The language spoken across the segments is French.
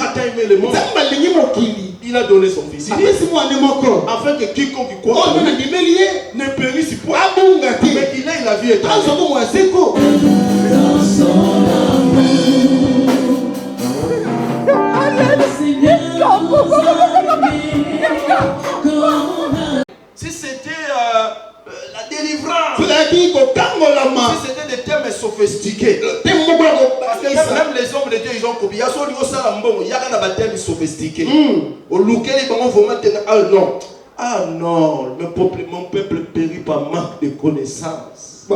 a tant aimé le monde. Il a donné son fils. Afin que quiconque croit ne périsse point, mais qu'il ait la vie éternelle. Si c'était la délivrance, si c'était des thèmes sophistiqués, parce que même les hommes de Dieu, ils ont copié. Il y a un thème sophistiqué. Ah non, mon peuple périt par manque de connaissances.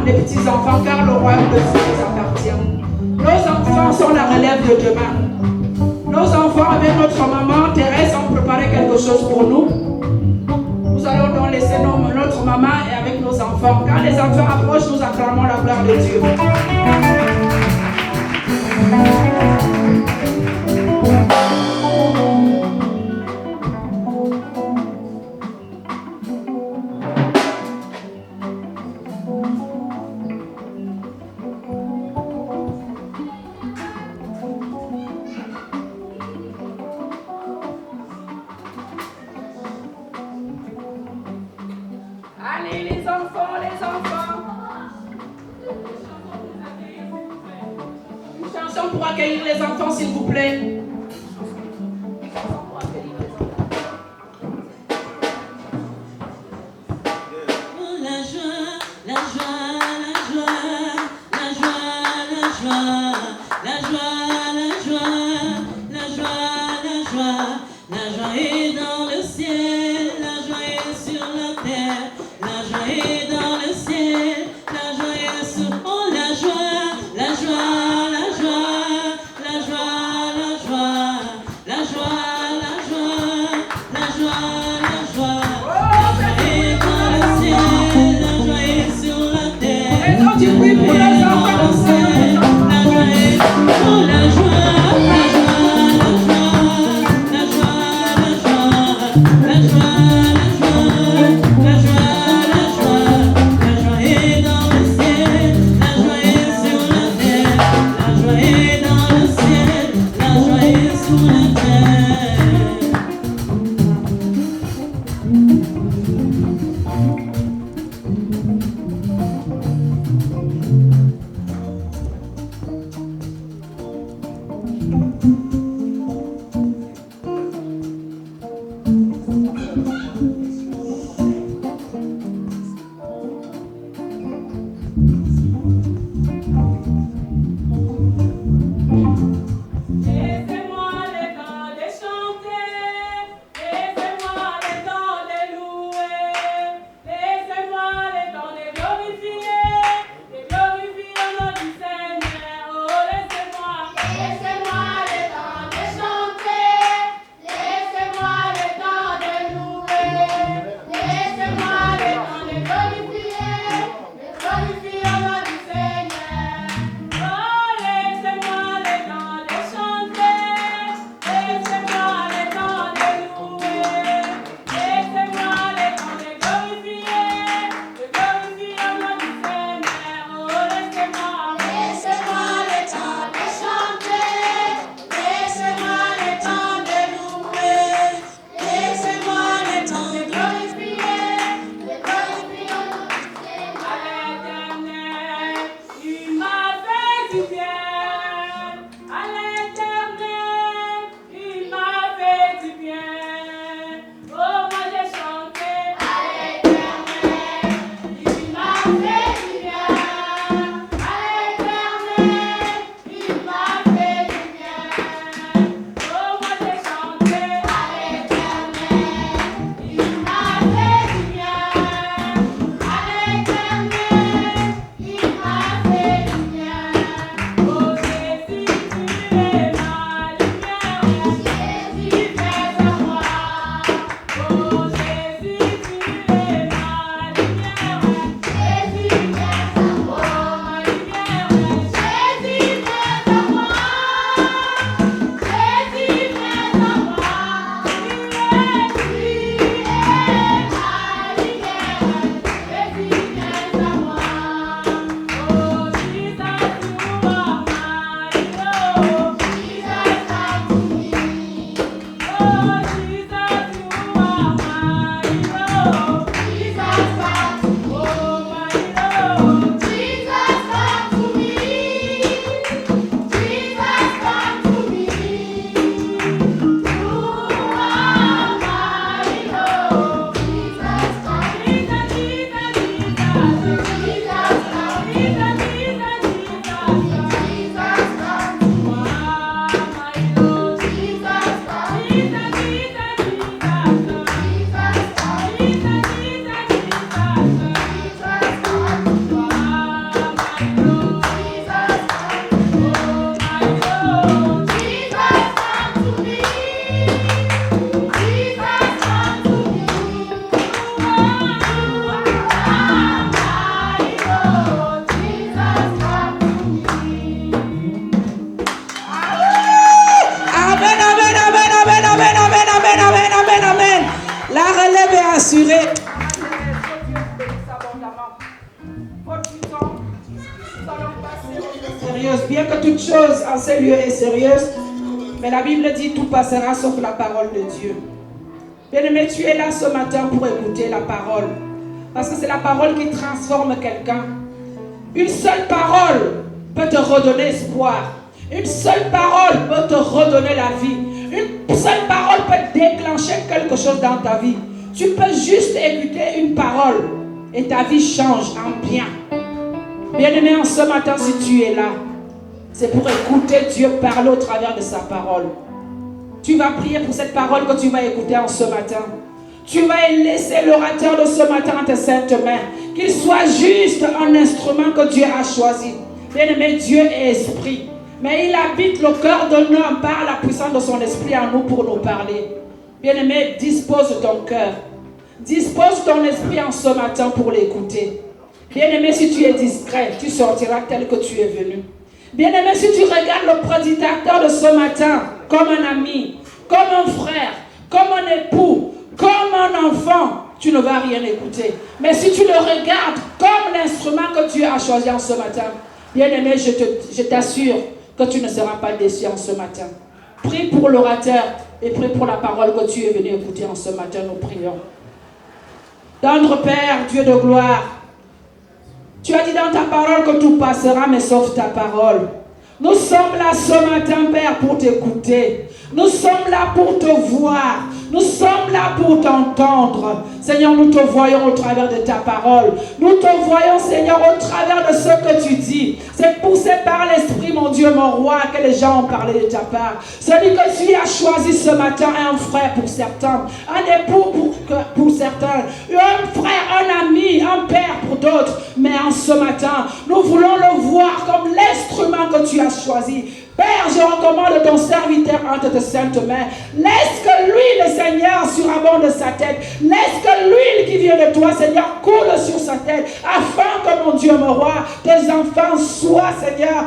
Les petits-enfants, car le royaume de Dieu nous appartient. Nos enfants sont la relève de demain. Nos enfants, avec notre maman Thérèse, ont préparé quelque chose pour nous. Nous allons donc laisser notre maman et avec nos enfants. Quand les enfants approchent, nous acclamons la gloire de Dieu. Pour accueillir les enfants, s'il vous plaît. La joie, la joie, la joie, la joie, la joie, la joie, la joie, la joie, la joie, la joie est dans le ciel, la joie est sur la terre, la joie est dans le ciel, la joie est sur oh la joie, la joie. Sérieuse. Bien que toute chose en ces lieux est sérieuse, mais la Bible dit tout passera sauf la parole de Dieu. Bien-aimé, tu es là ce matin pour écouter la parole. Parce que c'est la parole qui transforme quelqu'un. Une seule parole peut te redonner espoir. Une seule parole peut te redonner la vie. Une seule parole peut déclencher quelque chose dans ta vie. Tu peux juste écouter une parole et ta vie change en bien. Bien-aimé, en ce matin, si tu es là, c'est pour écouter Dieu parler au travers de sa parole. Tu vas prier pour cette parole que tu vas écouter en ce matin. Tu vas laisser l'orateur de ce matin en tes saintes mains. Qu'il soit juste un instrument que Dieu a choisi. Bien-aimé, Dieu est esprit. Mais il habite le cœur de l'homme par la puissance de son esprit en nous pour nous parler. Bien-aimé, dispose ton cœur. Dispose ton esprit en ce matin pour l'écouter. Bien-aimé, si tu es discret, tu sortiras tel que tu es venu. Bien-aimé, si tu regardes le prédicateur de ce matin comme un ami, comme un frère, comme un époux, comme un enfant, tu ne vas rien écouter. Mais si tu le regardes comme l'instrument que Dieu a choisi en ce matin, bien-aimé, je t'assure que tu ne seras pas déçu en ce matin. Prie pour l'orateur et prie pour la parole que tu es venu écouter en ce matin. Nous prions. Tendre Père, Dieu de gloire, tu as dit dans ta parole que tout passera, mais sauf ta parole. Nous sommes là ce matin, Père, pour t'écouter. Nous sommes là pour te voir. Nous sommes là pour t'entendre. Seigneur, nous te voyons au travers de ta parole. Nous te voyons, Seigneur, au travers de ce que tu dis. C'est poussé par l'Esprit, mon Dieu, mon roi, que les gens ont parlé de ta part. Celui que tu as choisi ce matin, un frère pour certains, un époux pour certains, un frère, un ami, un père pour d'autres. Mais en ce matin, nous voulons le voir comme l'instrument que tu as choisi. Père, je recommande ton serviteur entre tes saintes mains. Laisse que l'huile, Seigneur, surabonde sa tête. Laisse que l'huile qui vient de toi, Seigneur, coule sur sa tête. Afin que, mon Dieu, mon roi, tes enfants soient, Seigneur,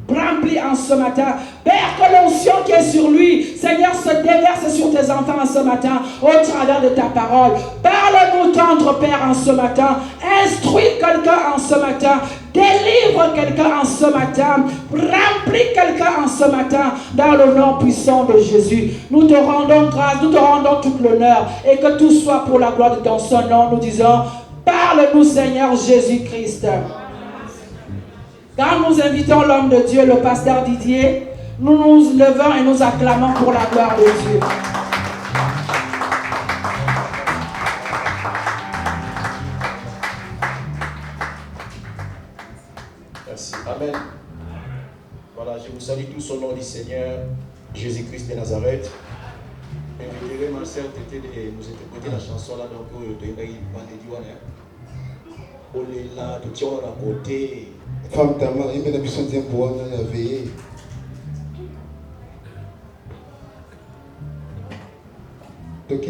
remplis en ce matin. Père, que l'onction qui est sur lui, Seigneur, se déverse sur tes enfants en ce matin, au travers de ta parole. Parle-nous, tendre Père, en ce matin. Instruis quelqu'un en ce matin. Délivre quelqu'un en ce matin. Remplis quelqu'un en ce matin. Dans le nom puissant de Jésus. Nous te rendons grâce, nous te rendons tout l'honneur. Et que tout soit pour la gloire de ton son nom. Nous disons, parle-nous, Seigneur Jésus-Christ. Quand nous invitons l'homme de Dieu, le pasteur Didier, nous nous levons et nous acclamons pour la gloire de Dieu. Merci. Amen. Voilà, je vous salue tous au nom du Seigneur Jésus-Christ de Nazareth. J'inviterai ma sœur Tété de nous interpréter la chanson là, donc on est là, tout le monde à côté. Femme ta mère, il m'a besoin de pouvoir la veiller. Ok.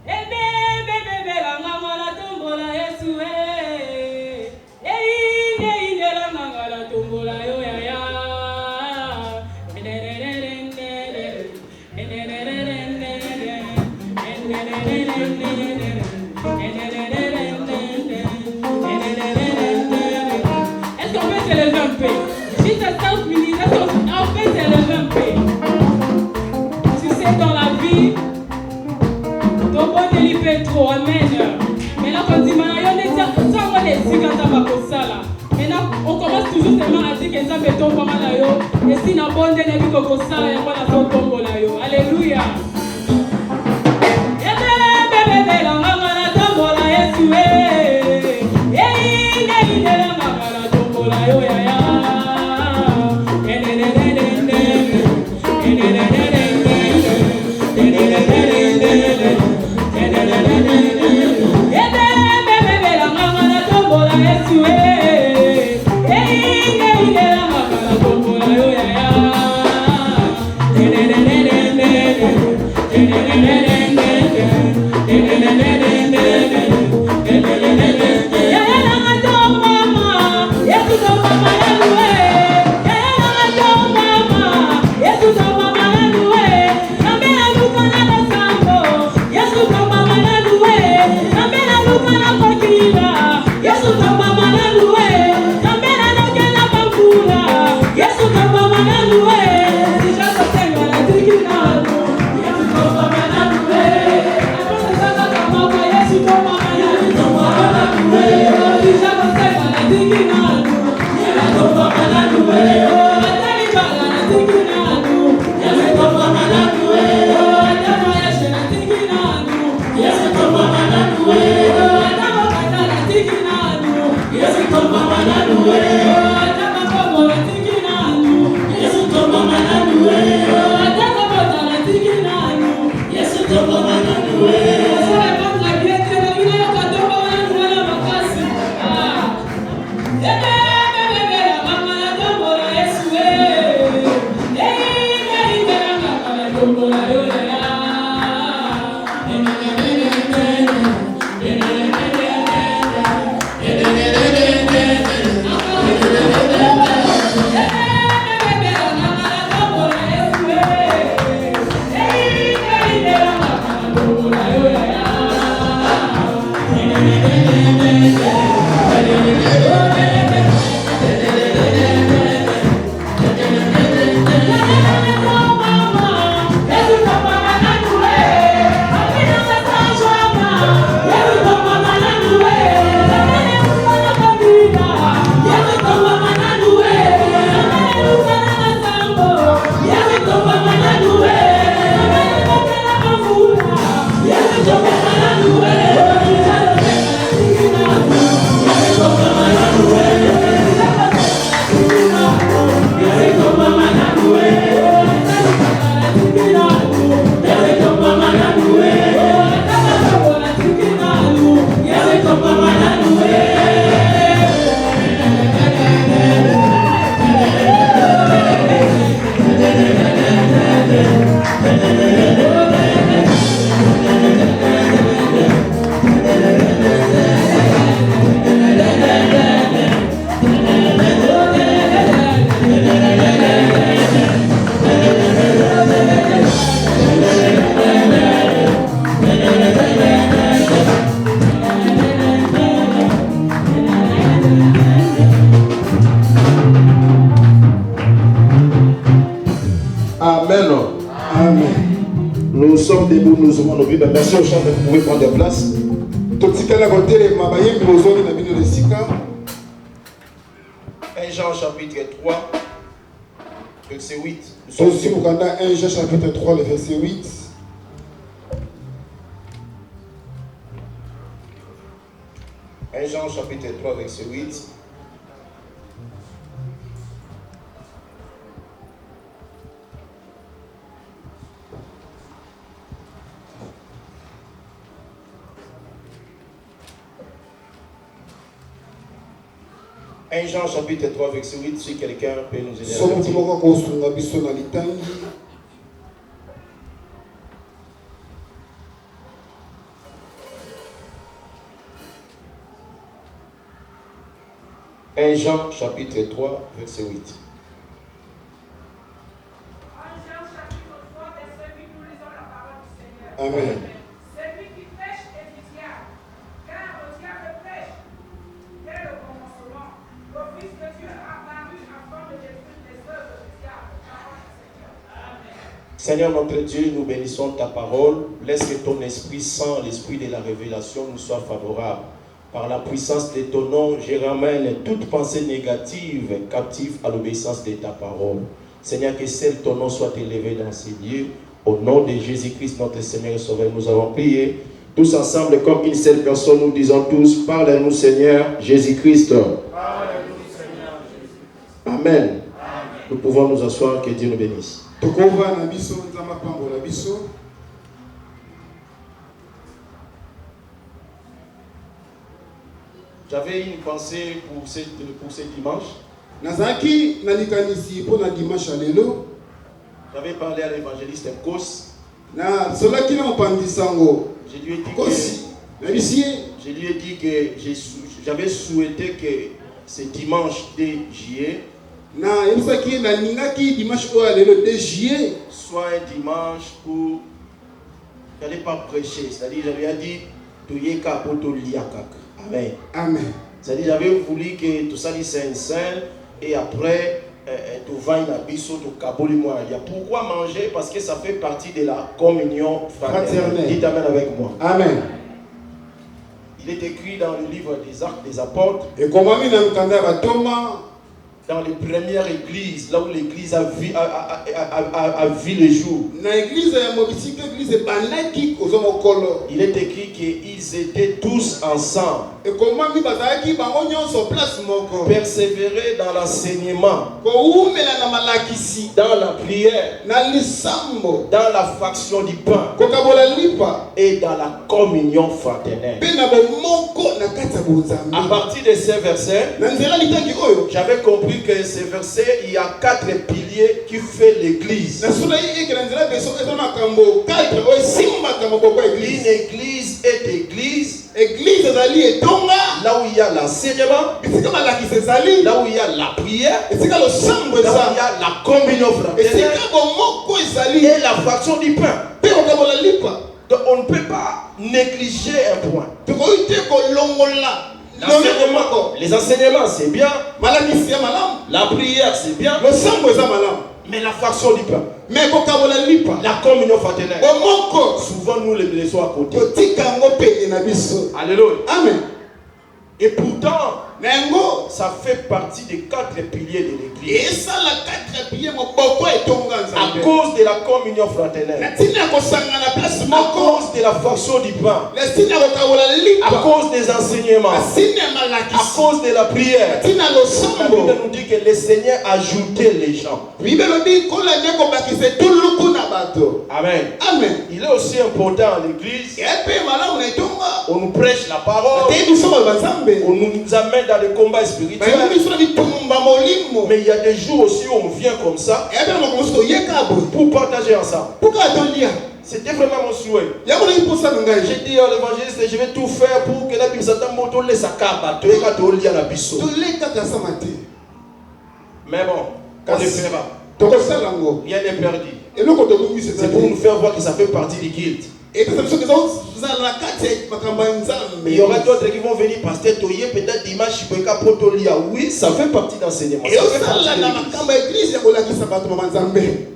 Amen. Maintenant, on commence toujours seulement à dire que ça fait tomber pas mal. Et si on a bon Dieu, il y a comme ça, il y a pas de tombe là. Alléluia. Yes, nos Bibles. Merci aux chants, vous pouvez prendre place. Jean chapitre 3, verset 8. 1 Jean chapitre 3, le verset 8. Jean chapitre 3, verset 8. Jean chapitre 3, verset 8, si quelqu'un peut nous aider à lire. Jean chapitre 3, verset 8. Jean chapitre 3, verset 8, nous lisons la parole du Seigneur. Amen. Celui qui prêche est du diable, car le diable prêche dès le commencement. Le Fils de Dieu a apparu afin de détruire les œuvres du diable. Parole du Seigneur. Amen. Seigneur notre Dieu, nous bénissons ta parole. Laisse que ton Esprit Saint, l'Esprit de la révélation, nous soit favorable. Par la puissance de ton nom, je ramène toute pensée négative captive à l'obéissance de ta parole. Seigneur, que seul ton nom soit élevé dans ces lieux. Au nom de Jésus-Christ, notre Seigneur et Sauveur, nous avons prié. Tous ensemble, comme une seule personne, nous disons tous, parle-nous Seigneur Jésus-Christ. Parle-nous Seigneur Jésus-Christ. Amen. Amen. Nous pouvons nous asseoir, que Dieu nous bénisse. J'avais une pensée pour ce dimanche. J'avais parlé à l'évangéliste Kos. Je lui ai dit que j'avais souhaité que ce dimanche de juillet soit un dimanche où je n'allais pas prêcher. C'est-à-dire, j'avais dit Amen. Amen. C'est-à-dire, j'avais voulu que tout ça soit saint et après, tout va une abysso, tout caboli moi. Il y a pourquoi manger? Parce que ça fait partie de la communion fraternelle. Dites Amen avec moi. Amen. Il est écrit dans le livre des Actes des Apôtres. Et comment dans les premières églises, là où l'église a vu le jour. Il est écrit qu'ils étaient tous ensemble. Persévérer dans l'enseignement, dans la prière, dans la fraction du pain et dans la communion fraternelle. À partir de ces versets, j'avais compris que ces versets, il y a 4 piliers qui font l'église. Une église est église. Là où il y a l'enseignement, là où il y a la prière, là où il y a la communion fraternelle et la fraction du pain. Donc on ne peut pas négliger un point. Les enseignements c'est bien, la prière c'est bien, mais la fraction du pain, la communion fraternelle, souvent nous les laissons à côté. Alléluia. Amen. Et pourtant, ça fait partie des 4 piliers de l'église. À cause de la communion fraternelle, à cause de la fraction du pain, à cause des enseignements, à cause de la prière, la Bible nous dit que le Seigneur a ajouté les gens. Amen. Amen. Il est aussi important à l'église. On nous prêche la parole, on nous amène dans les combats spirituels. Mais il y a des jours aussi où on vient comme ça pour partager ensemble. C'était vraiment mon souhait. J'ai dit à l'évangéliste, je vais tout faire pour que la Bible s'attende moto laisse sa carte. Mais bon, on le fera. Rien n'est perdu. C'est pour nous faire voir que ça fait partie du guild. Il y aura d'autres qui vont venir, pasteur Toye, peut-être dimanche, oui, ça fait partie d'enseignement.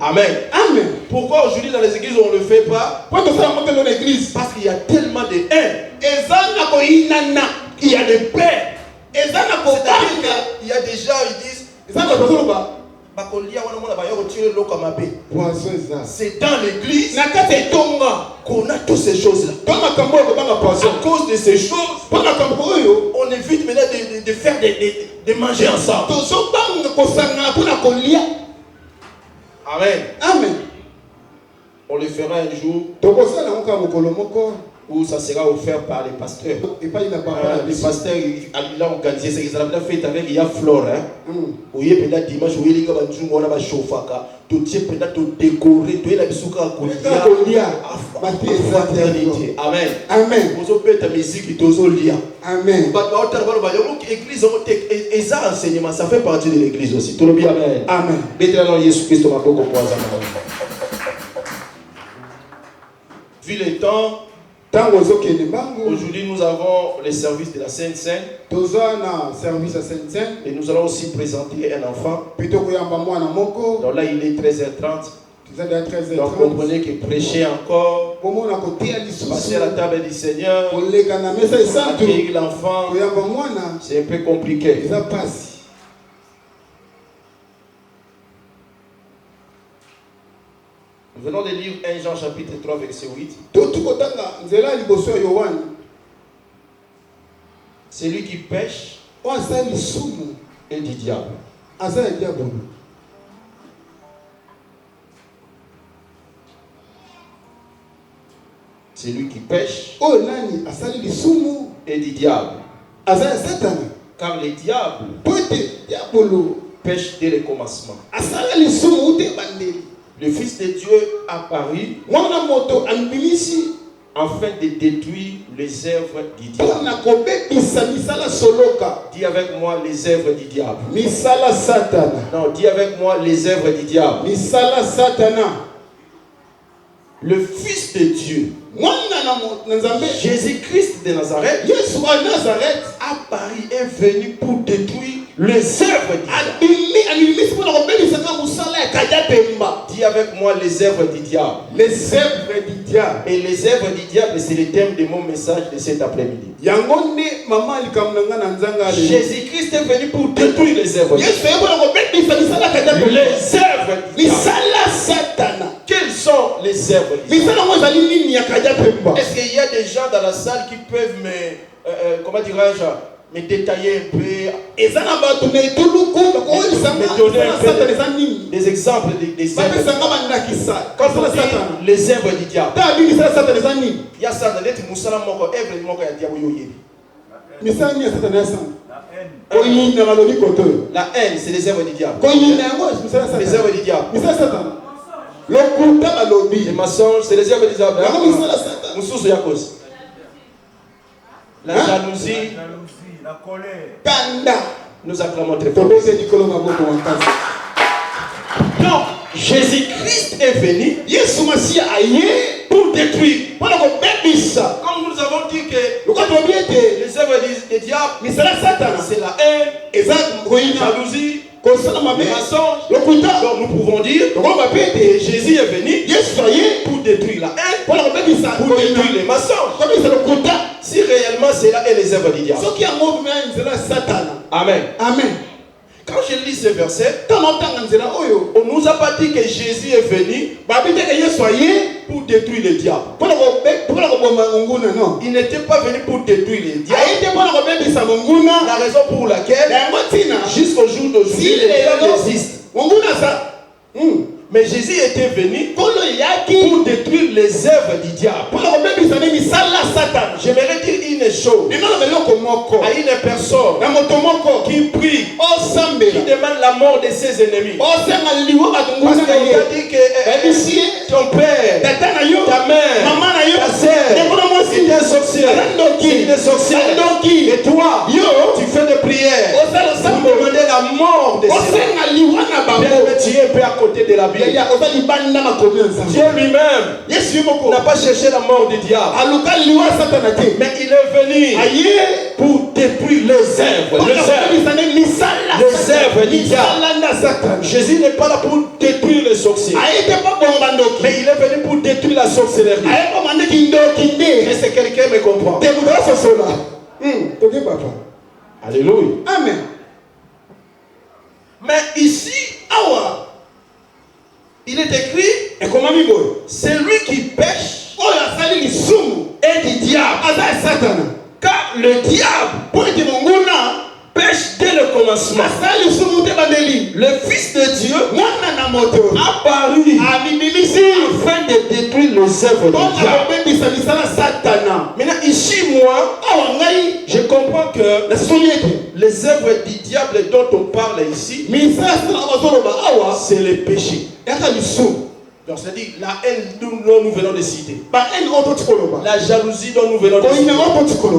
Amen. Amen. Pourquoi aujourd'hui dans les églises on ne le fait pas? Parce qu'il y a tellement de haine. Il y a des paix. Il y a des gens, ils disent, c'est dans l'église qu'on a toutes ces choses-là. À cause de ces choses, on évite maintenant de faire de manger ensemble. Amen. Amen. On le fera un jour où ça sera offert par les pasteurs. Les pasteurs, ils ont organisé ça. Ils ont fait avec il y a Flore. Oui, peut-être dimanche, oui, on a chauffé. Tout est peut-être décoré. Tout est la bisouka à fraternité. Amen. Amen. Vous avez ta musique, vous avez lien. Amen. L'église, et ça, enseignement, ça fait partie de l'église aussi. Tout le bien. Amen. Amen. Maintenant, Jésus-Christ m'a beaucoup posé. Vu le temps, aujourd'hui nous avons le service de la Sainte-Seine. Et nous allons aussi présenter un enfant. Donc là il est 13h30. Donc comprenez que prêcher encore, passer à la table du Seigneur, accueillir l'enfant, c'est un peu compliqué. Nous venons de lire 1 Jean chapitre 3 verset 8. Celui qui pêche est du diable. Celui qui pêche est du diable. Car le diable pêche dès le commencement. Le Fils de Dieu apparut afin de détruire les œuvres du diable. Dis avec moi les œuvres du diable. Non, dis avec moi les œuvres du diable. Le Fils de Dieu, Jésus-Christ de Nazareth, apparut et venu pour détruire les œuvres du diable. Dis avec moi les œuvres du diable. Les œuvres du diable. Et les œuvres du diable, c'est le thème de mon message de cet après-midi. Jésus-Christ est venu pour détruire les œuvres du diable. Les œuvres du diable. Quelles sont les œuvres du diable? Est-ce qu'il y a des gens dans la salle qui peuvent comment dirais-je, me détailler un peu, me donner un peu des exemples des œuvres. Quand on dit les œuvres du diable, il y a ça dans l'être Moussala Moko, œuvre du Moko ya diable yoye. La haine, c'est les œuvres du diable. Les œuvres du diable. Les mensonges, c'est les œuvres du diable. Moussous Yakos. La jalousie, la colère. Nous acclamons très fort. Donc, Jésus-Christ est venu pour détruire. Comme nous avons dit que les œuvres du diable, c'est la haine, la jalousie, les mensonges. Donc nous pouvons dire que Jésus est venu pour détruire la haine, pour détruire les mensonges. Si réellement c'est là et les œuvres du diable. Amen. Amen. Quand je lis ce verset, on nous a pas dit que Jésus est venu pour détruire le diable. Il n'était pas venu pour détruire le diable. La raison pour laquelle, jusqu'au jour d'aujourd'hui, le diable existe. Mais Jésus était venu pour détruire les œuvres du diable. J'aimerais dire une chose à une personne qui prie, qui demande la mort de ses ennemis. Parce qu'on t'a dit que ton père, ta mère, ta sœur est un sorcier, une sorcière. Et toi, tu fais des prières pour demander la mort de ses ennemis. tu es un peu à côté de la Bible. Dieu lui-même n'a pas cherché la mort du diable. Mais il est venu pour détruire les œuvres. Les œuvres du diable. Jésus n'est pas là pour détruire les sorciers. Mais il est venu pour détruire la sorcellerie. Est-ce que quelqu'un me comprend? Alléluia. Amen. Mais ici, il est écrit, c'est lui qui pêche et du diable. Car le diable pêche dès le commencement. Le Fils de Dieu a paru afin de détruire les œuvres du diable. Maintenant, ici, moi, je comprends que les œuvres du diable dont on parle ici, c'est le péché. Donc c'est-à-dire la haine dont nous venons de citer, la jalousie dont nous venons de citer,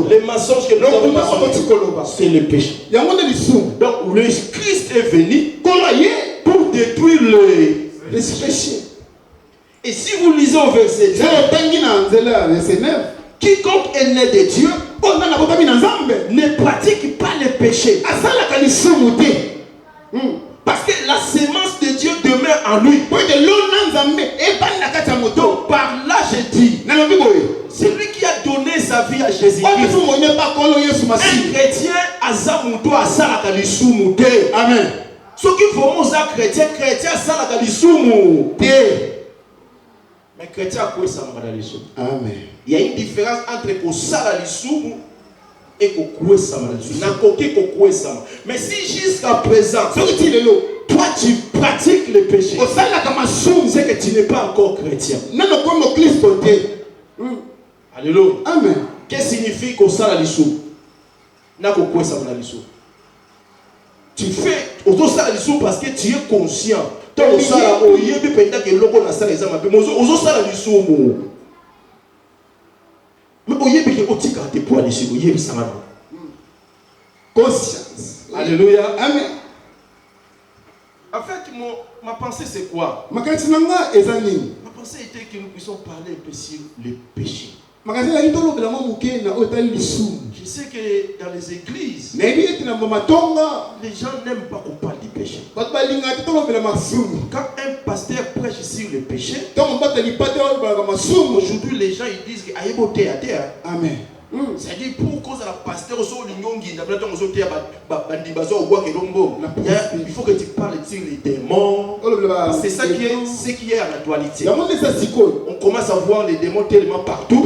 les mensonges que nous avons mentionnés, c'est le péché. Donc le Christ est venu pour détruire les péchés. Et si vous lisez au verset 9, quiconque est né de Dieu ne pratique pas le péché. Parce que la sémence de Dieu demeure en lui. Donc par là je dis, c'est lui qui a donné sa vie à Jésus-Christ. Un chrétien azamuto asalaka lisumu te. Amen. Ce qui vraiment ça chrétien asalaka lisumu te. Mais chrétien a quoi ça m'a lisumu. Amen. Il y a une différence entre kosala lisumu et kokwe sama. Na koki kokwe sama. Mais si jusqu'à présent, toi tu pratiques le péché, c'est que tu n'es pas encore chrétien. Alléluia. Amen. Qu'est-ce que signifie kosala lisumu? Na kokwe sama na lisumu. Tu fais osala lisumu parce que tu es conscient. Donc osala oyebi penda ke loko na sala ezama pe osala lisumu. Mais oyebi ke otika te pour aller sur oyebi sama. Conscience. Alléluia. Amen. En fait, ma pensée c'est quoi? Ma pensée était que nous puissions parler un peu sur le péché. Je sais que dans les églises, les gens n'aiment pas qu'on parle du péché. Quand un pasteur prêche sur le péché, aujourd'hui les gens ils disent que Amen. C'est-à-dire pour cause de la pasteur il faut que tu parles sur les démons. C'est ça qui est à l'actualité. On commence à voir les démons tellement partout.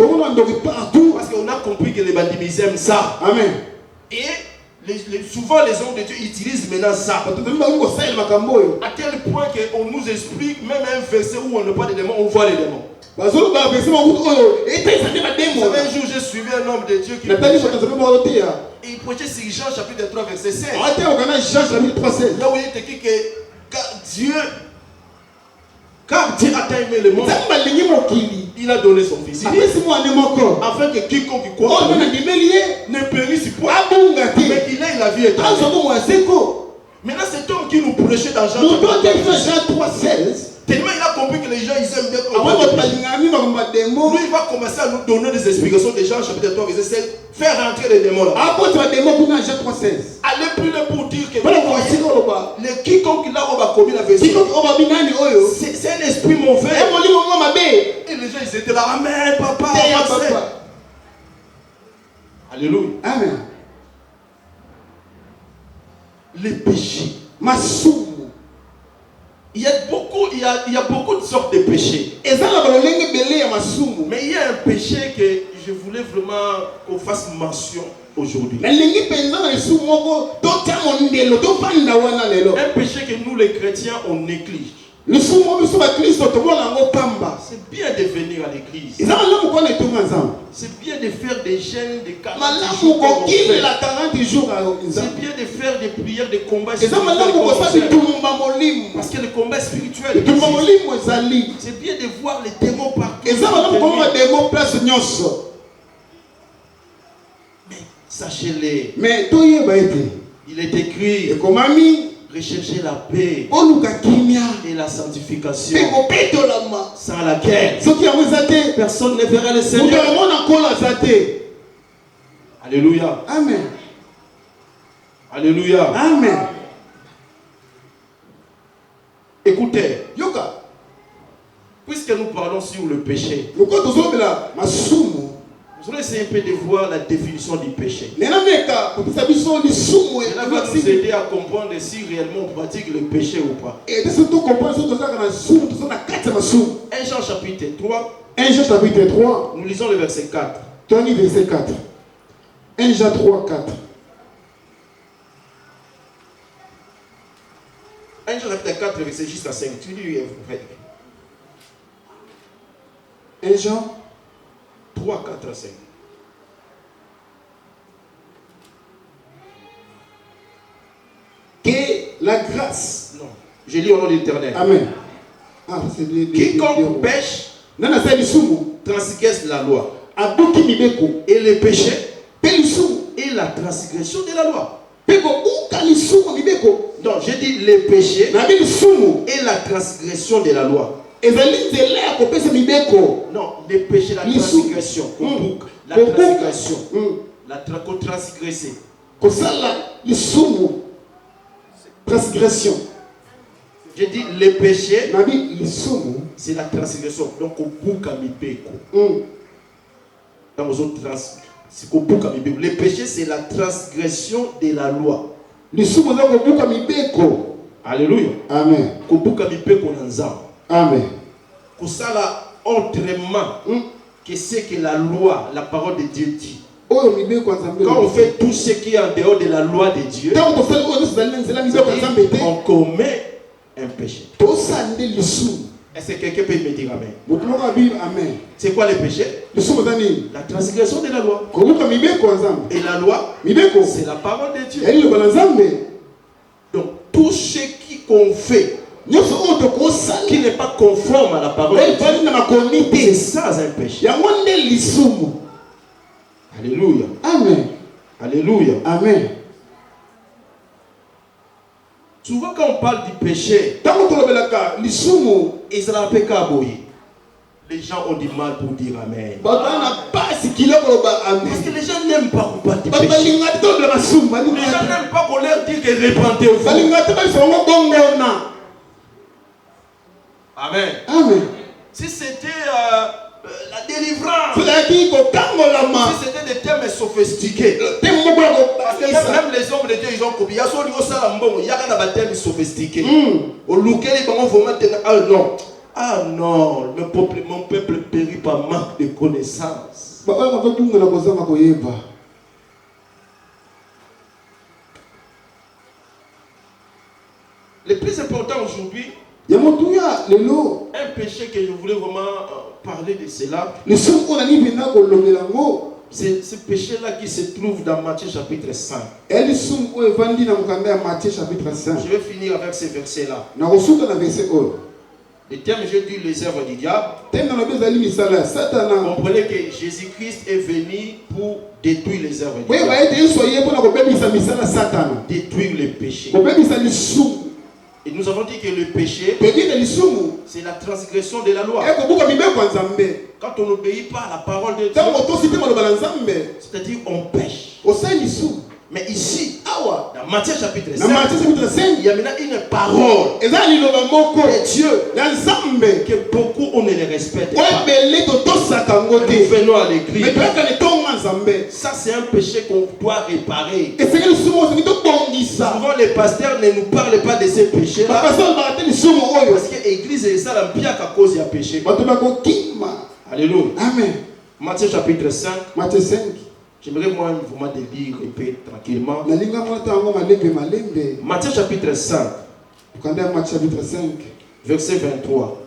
Parce qu'on a compris que les bandits aiment ça. Amen. Et souvent les hommes de Dieu utilisent maintenant ça. À tel point qu'on nous explique même un verset où on ne parle pas des démons, on voit les démons. Un jour j'ai suivi un homme de Dieu qui il prêchait sur Jean chapitre 3 verset 16. Là où il était écrit que car Dieu a tant aimé le monde, il a donné son fils afin que quiconque croit ne périsse point mais qu'il ait la vie éternelle. Maintenant cet homme qui nous prêchait dans Jean 3:16, tellement il a compris que les gens ils aiment bien. Lui il va commencer à nous donner des explications de Jean chapitre 3 verset 16. Faire rentrer les démons là. Allez plus loin pour dire que le quiconque là on va commis la version, c'est un esprit mauvais. Et les gens ils étaient là. Amen papa. Alléluia. Amen. Les péchés. Il y a beaucoup de sortes de péchés. Mais il y a un péché que je voulais vraiment qu'on fasse mention aujourd'hui. Un péché que nous les chrétiens on néglige. C'est bien de venir à l'église. C'est bien de faire des jeûnes de 40 jours. C'est bien de faire des prières de combat spirituel. Parce que le combat spirituel, c'est bien de voir les démons partout. Mais sachez-le, il est écrit Rechercher la paix et la sanctification, sans laquelle personne ne verra le Seigneur. Alléluia. Amen. Alléluia. Amen. Écoutez, puisque nous parlons sur le péché, vous allez essayer un peu de voir la définition du péché. Cela va nous aider à comprendre si réellement on pratique le péché ou pas. 1 Jean chapitre 3. 1 Jean chapitre 3. Nous lisons le verset 4. Tony verset 4. 1 Jean 3, 4. 1 Jean chapitre 4, verset jusqu'à 5. Tu dis, frère. 1 Jean 3, 4 à 5. Que la grâce. Non. Je lis au nom de l'Éternel. Amen. Quiconque pêche transgresse la loi. Et le péché est la transgression de la loi. Donc, j'ai dit le péché est la transgression de la loi. Non, le péché, la transgression. La transgression. La transgresser. Transgression. J'ai dit le péché, c'est la transgression. Donc, au bout le péché, c'est la transgression de la loi. Alléluia. Amen. Amen. Autrement que ce que la loi, la parole de Dieu dit. Quand on fait tout ce qui est en dehors de la loi de Dieu, on commet un péché. Est-ce que quelqu'un peut me dire amen? C'est quoi le péché? La transgression de la loi. Et la loi, c'est la parole de Dieu. Donc, tout ce qu'on fait qui n'est pas conforme à la parole de Dieu, c'est ça un péché. Alléluia. Amen. Alléluia. Amen. Souvent quand on parle du péché, les gens ont du mal pour dire amen. Parce que les gens n'aiment pas qu'on parle du péché. Les gens n'aiment pas qu'on leur dise que répentez-vous. Amen. Amen. Si c'était la délivrance, si c'était des thèmes sophistiqués, parce que même les hommes de Dieu, ils ont copié. Il y a des thèmes sophistiqués. Ah non, mon peuple périt par manque de connaissances. Le plus important aujourd'hui, un péché que je voulais vraiment parler de cela, c'est ce péché-là qui se trouve dans Matthieu chapitre 5. Je vais finir avec ces versets-là. Le terme, j'ai dit les œuvres du diable. Comprenez que Jésus-Christ est venu pour détruire les œuvres du diable. Détruire le péché. Et nous avons dit que le péché, c'est la transgression de la loi. Quand on n'obéit pas à la parole de Dieu, c'est-à-dire on pêche. Mais ici, dans Matthieu chapitre 5, il y a maintenant une parole de Dieu que beaucoup on ne les respecte pas. Nous venons à l'église. Ça c'est un péché qu'on doit réparer. Souvent les pasteurs ne nous parlent pas de ces péchés-là. Parce que l'église est ça la bien qu'à cause du péché. Alléluia. Amen. Matthieu chapitre 5. Matthieu 5. J'aimerais moi vraiment de lire un peu tranquillement. Matthieu chapitre 5. Verset 23.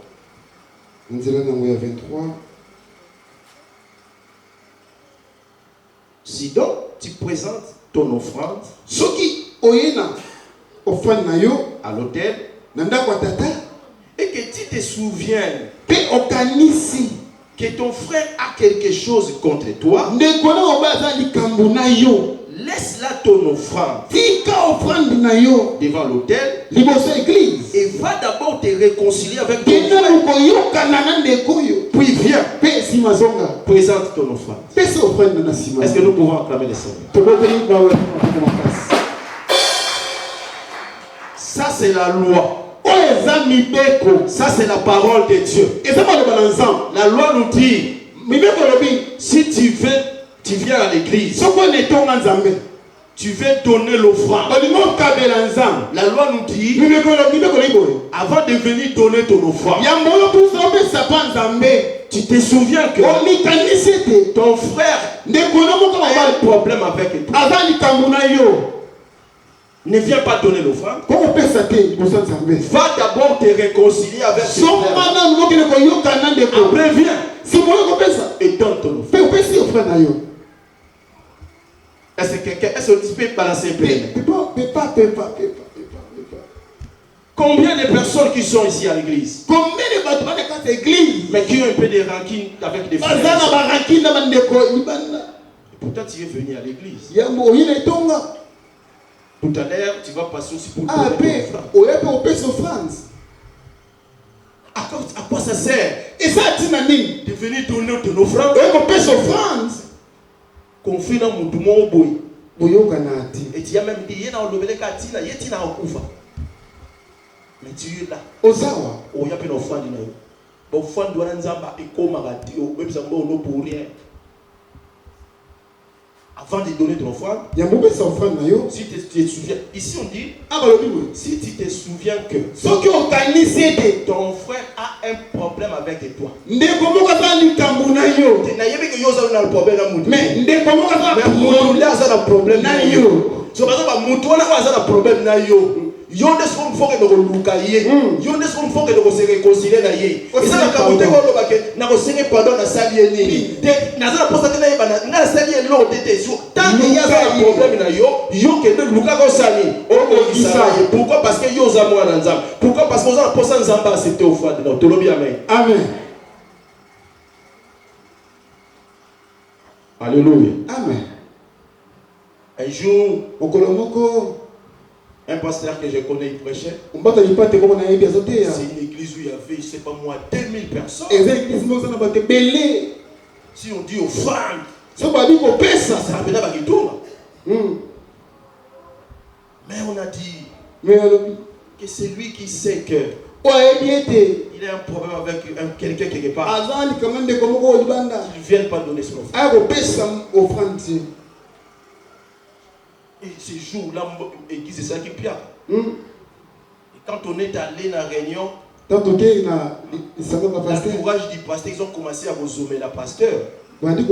Si donc tu présentes ton offrande à l'autel et que tu te souviens que ton frère a quelque chose contre toi, laisse là ton offrande devant l'autel. l'église. Et va d'abord te réconcilier avec ton Puis viens. Présente ton offrande. Est-ce Est-ce que nous pouvons acclamer les Seigneurs? Ça c'est la loi. Ça c'est la parole de Dieu. La loi nous dit, si tu viens à l'église, tu veux donner l'offrande. La loi nous dit, avant de venir donner ton offrande, tu te souviens que ton frère a un problème avec toi. Ne viens pas donner l'offrande. Va d'abord te réconcilier avec ton frère. Après viens et donne ton offrande. Est-ce que tu peux balancer un peu? Combien de personnes qui sont ici à l'église, mais qui ont un peu de rancune avec des frères? Pourtant tu es venu à l'église. Tout à l'heure, tu vas passer aussi pour donner ton offrande. À quoi ça sert de venir donner ton offrande? Confie dans mon toumon boy. Et tu as même dit, mais tu es là. Oh, il y a une offrande. Offrande doit pour rien. Avant de donner ton offrande, si tu te souviens, ici on dit, si tu te souviens que ton frère a un problème avec toi, mais yonde son faut que nous lukaye yonde son faut que nous se réconcilier na ye et ça ka bote ko lo bake na ko senge pardon na sali ni te na za posa tena yeba na sali lo tete so tant que ya za problème na yo que de luka ko sali o ko isaye. Pourquoi? Parce que yo za moi na nzam. Pourquoi? Parce que on a posa nzamba c'était au fond de nous. Tolobi amen. Amen. Alléluia. Amen. Un jour un pasteur que je connais, il prêchait. C'est une église où il y avait, je ne sais pas moi, 2000 personnes. Si on dit offrande, ça revient à Bagitoura. Mais on a dit que c'est lui qui sait que il a un problème avec quelqu'un quelque part. Il ne vient pas donner son offrande. Et ces jours-là, l'église c'est ça qui pire. Et quand on est allé dans la réunion, l'entourage du pasteur, ils ont commencé à consommer la pasteur. Parce que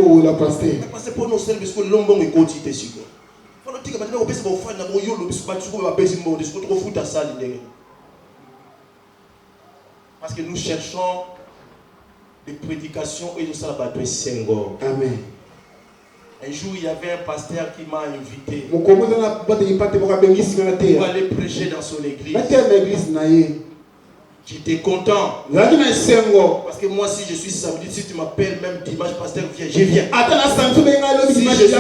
pour nous, c'est parce que l'homme est quotidien. Parce que nous cherchons des prédications et nous sommes battus Senghor. Amen. Un jour, il y avait un pasteur qui m'a invité pour aller prêcher dans son église. J'étais content. Parce que moi, si je suis samedi, si tu m'appelles, même dimanche, pasteur, viens, je viens. Si je suis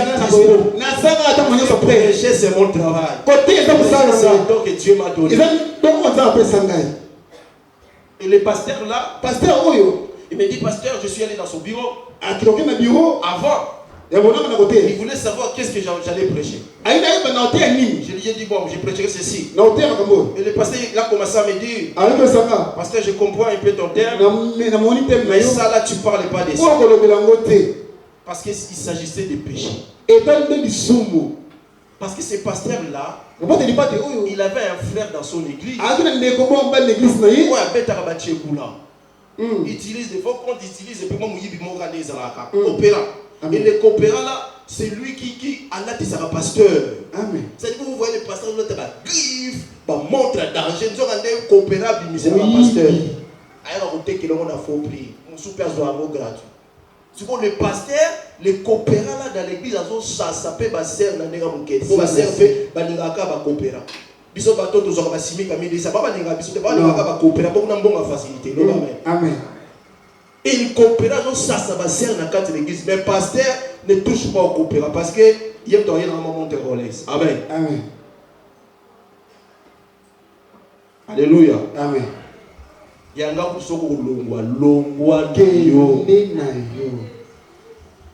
dispo, prêcher, c'est mon travail. C'est le don que Dieu m'a donné. Et le pasteur là, il me dit, pasteur, je suis allé dans son bureau. Avant. Il voulait savoir qu'est-ce que j'allais prêcher. Je lui ai dit, bon, je prêcherai ceci. Et le pasteur il a commencé à me dire, pasteur, je comprends un peu ton terme, mais ça là, tu ne parles pas de ça. Parce qu'il s'agissait de péché. Parce que ce pasteur-là, il avait un frère dans son église. Il utilise des fois, quand il utilise, et puis moi, opérant. Et le coopérant là, c'est lui qui a là, c'est un pasteur. Amen. C'est-à-dire que vous voyez le pasteur, il a griffe, montre à danger, nous avons un coopérable, mais c'est un pasteur. Alors, on dit que l'on a faux prix. On super gratuit. C'est pour le pasteur, le coopérant là dans l'église, ça s'appelle Basser, la néga mouquette. Pour Basser, Banigaka va coopérant. Biso bateau, tous les basimi, comme ça va Baniga, Biso va coopérant, pour une bonne facilité. Amen. Et une coopération, ça va servir dans la carte de l'église. Mais le pasteur ne touche pas au coopérant parce qu'il y a un moment de Rolex. Amen. Amen. Alléluia. Amen. Yanga kusoko longwa yo.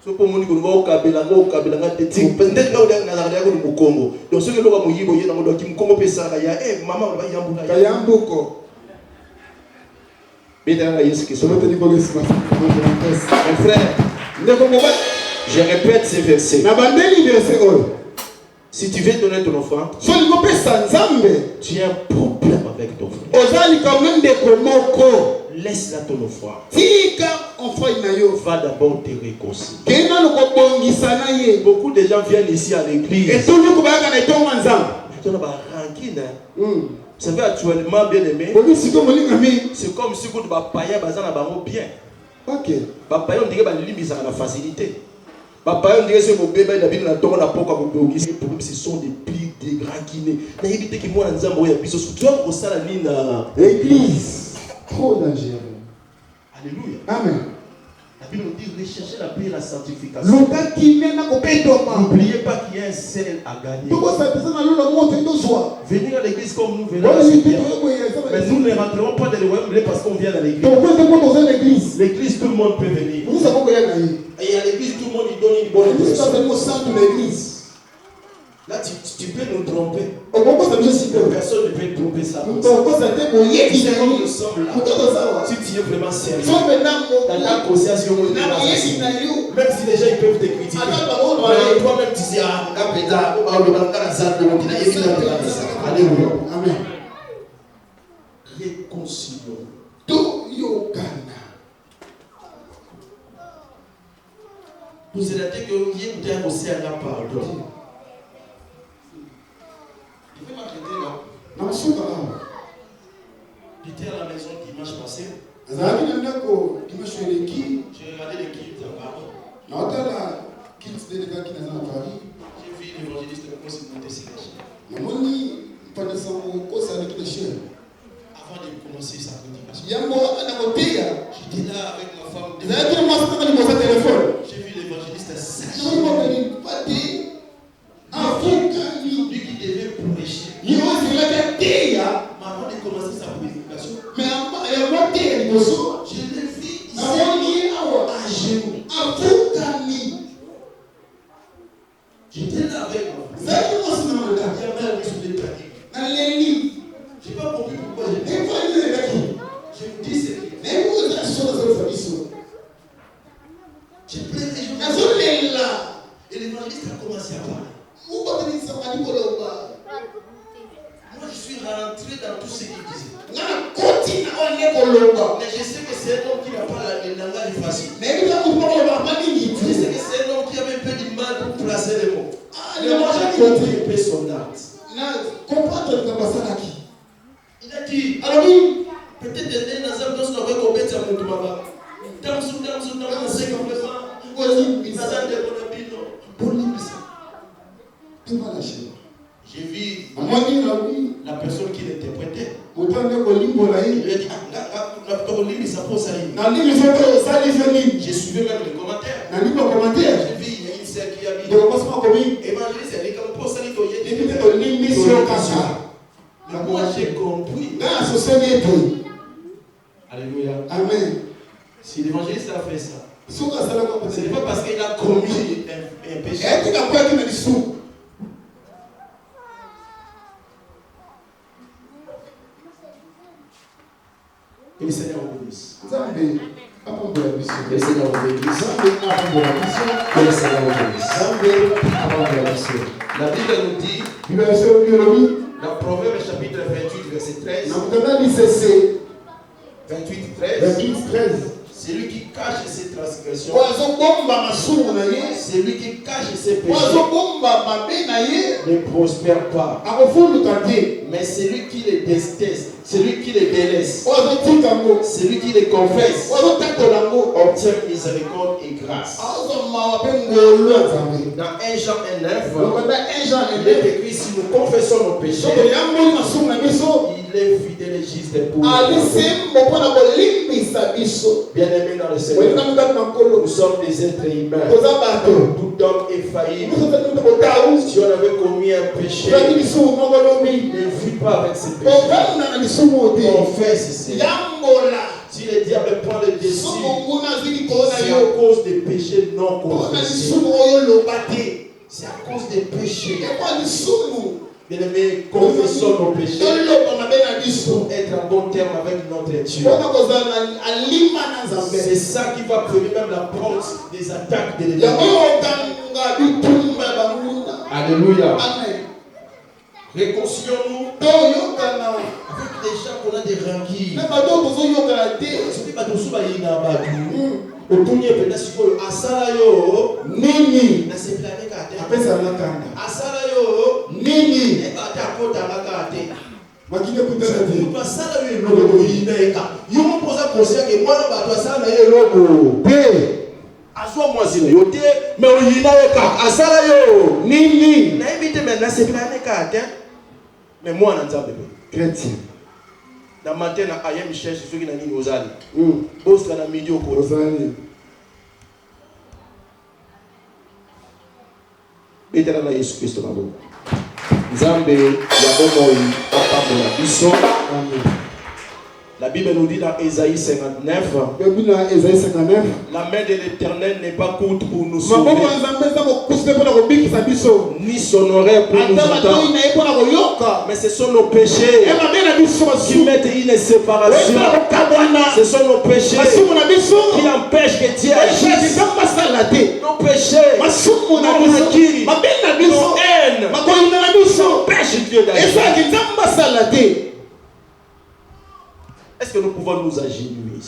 So pour mon niveau kabela teti peut-être là où dans la radio du Congo. Donc ce que l'on va mouiller boyer dans mon doki Congo pesa ya maman on va yambuka. Kayambuko. Bédara Yesu Christ. Mon frère, je répète ces versets. Si tu veux donner ton enfant, tu as un problème avec ton frère. Laisse-la ton enfant. Va d'abord te réconcilier. Beaucoup de gens viennent ici à l'église. Vous savez, actuellement, bien aimé, c'est comme si vous païens bien. Ok. Païens, on dirait que la facilité. Païens, on dirait que mon bébé, ce sont des plis, des grands qui ne. Évitez que moi, tu vois, au sein de l'église. Trop dangereux. Alléluia. Amen. La Bible nous dit rechercher la paix et la sanctification. N'oubliez pas qu'il y a un sel à gagner. Venir à l'église comme nous venons. Mais nous ne rentrerons pas dans le royaume parce qu'on vient à l'église. L'église, tout le monde peut venir. Et à l'église, tout le monde y donne une bonne impression. Là, tu peux nous tromper. Personne ne peut tromper ça. Si tu es vraiment sérieux, dans ta conscience, même si les gens ils peuvent te critiquer, toi-même tu dis Alléluia. Amen. Réconcilions. Vous êtes que vous êtes aussi à la pardon. Je vais m'arrêter là. J'étais à la maison dimanche passé. J'ai regardé l'équipe de Paris. J'ai vu l'évangéliste de Côte monter sur les chaînes. Avant de commencer sa prédication, j'étais là avec ma femme. J'ai vu l'évangéliste lui qui devait prêcher. Avant de commencer sa prédication, je l'ai vu ici à genoux. J'étais là avec moi. Je n'ai pas compris pourquoi j'étais là. Je vous dis c'est qui. J'ai plein de gens. Et l'évangéliste a commencé à parler. Moi, je suis rentré dans tout ce qu'il disait. Mais je sais que c'est un homme qui n'a pas le langage facile. Je sais que c'est un homme qui avait un peu du mal pour placer les mots. Mais moi, j'ai compris un peu son art. Il a dit, peut-être que dans un temps, on va commettre un mouvement. Dans ce j'ai vu la personne qui l'interprétait. Il lui a dit, j'ai suivi même les commentaires. J'ai vu, il y a une sœur qui a dit, évangéliste, elle est comme pour ça, mais moi j'ai compris. Alléluia. Amen. Si l'évangéliste a fait ça, ce n'est pas parce qu'il a commis un péché. Que le Seigneur vous bénisse. Que le Seigneur vous bénisse. Que le Seigneur vous bénisse. La Bible nous dit, dans Proverbe chapitre 28, verset 13. 28, 13. C'est lui qui cache ses transgressions. C'est lui qui cache ses péchés. Ne prospère pas. Mais c'est lui qui les déteste. C'est lui qui les délaisse. C'est lui qui les confesse. Obtient miséricorde et grâce. Dans 1 Jean 1:9, il est écrit, si nous confessons nos péchés, il est fidèle et juste pour nous. Bien-aimés dans le Seigneur, nous sommes des êtres humains. Tout homme est faillible. Si on avait commis un péché, ne vit pas avec ses péchés. Confesse, Seigneur. Si le diable prend le dessus, c'est à cause des péchés non confessés. C'est à cause des péchés. Bien-aimés, confessons nos péchés pour être en bon terme avec notre Dieu. C'est ça qui va prévenir même la porte des attaques de l'ennemi. Alléluia. Réconcilions-nous avec des gens qu'on a des ranquilles. Otunye penda sikoyo asala yo nini na seplane kate apesa nakanda asala yo nini ekata kota nakate makine kutana te tu asala yo loko yineka yo mo posa conseil que moi na bato asala yo loko te azwa mwazino yo te mais oyina yo ka asala yo nini na ebite mais na seplane kate mais moi na nzambe chrétien. Na matin na ayem cherche ceux qui na nini ozali. Boss na midi au kozali. Betela na Yesu Kristo na bo. Nzambe ya bomoi papa na biso. Amen. La Bible nous dit dans Ésaïe 59, la main de l'Éternel n'est pas courte pour nous sauver, ni son oreille pour nous entendre. Mais ce sont nos péchés qui mettent une séparation. Ce sont nos péchés qui empêchent que Dieu agisse. Nos péchés, nos hakiris, nos haines empêchent Dieu d'agir. Est-ce que nous pouvons nous agenouiller?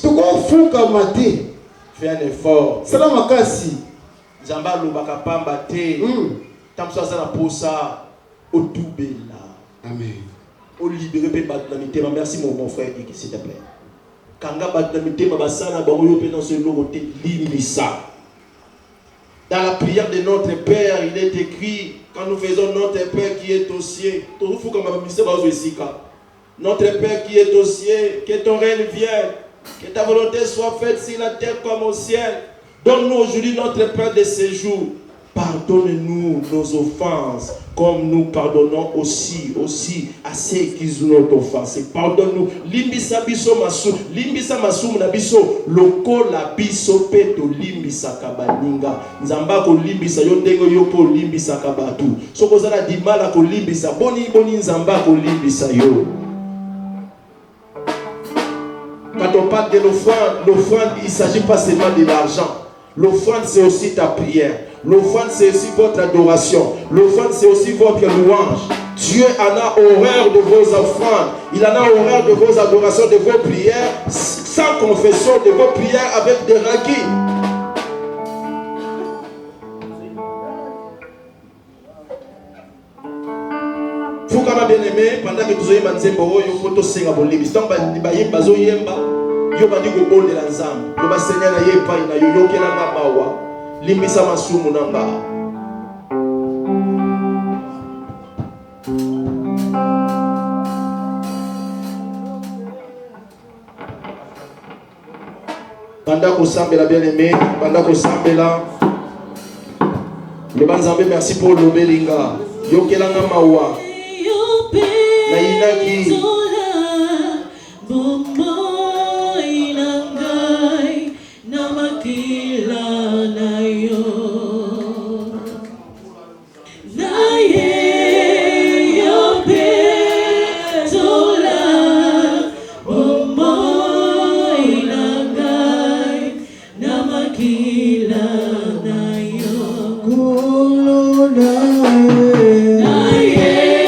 Fais un effort. Zamba lobaka pamba te. Tamso azana posa otubela. Amen. O libérer pe batlamité. Merci mon frère Iki, s'il te plaît. Kanga batlamité babasana bango pe dans ce logo te limbisa. Dans la prière de notre Père, il est écrit quand nous faisons notre Père qui est au ciel. Tout faut comme ministère bazo esika. Notre Père qui est au ciel, que ton règne vienne, que ta volonté soit faite sur la terre comme au ciel. Donne-nous aujourd'hui notre Père de séjour. Pardonne-nous nos offenses, comme nous pardonnons aussi à ceux qui ont notre offense. Pardonne-nous. Limbisa biso masu, limbisa masu na biso, loko la biso peto limbisa kabaninga. Nzamba ko limbisa yo ndenge yo po limbisa kabatu. Soko zala dimala ko limbisa boni nzamba ko limbisa yo. Quand on parle de l'offrande, il ne s'agit pas seulement de l'argent. L'offrande, c'est aussi ta prière. L'offrande, c'est aussi votre adoration. L'offrande, c'est aussi votre louange. Dieu en a horreur de vos offrandes. Il en a horreur de vos adorations, de vos prières, sans confession, de vos prières avec des raquis. Faut qu'on a bien aimé, pendant que nous avons dit que photo senga bolibis. Donc bayemba zo yemba, yo badi ko bonde la nzambe. Yo ba senya na yepa ina yo yokela na bawa. Limbisa masumu nanga. Pendant qu'on sambela bien aimé, pendant qu'on sambela, le banzambe merci pour l'obelinga. Yokela na mawa. Na inaki bomo inangai na makila na yo na ye yo petola bomo inangai na makila na yo kulo na ye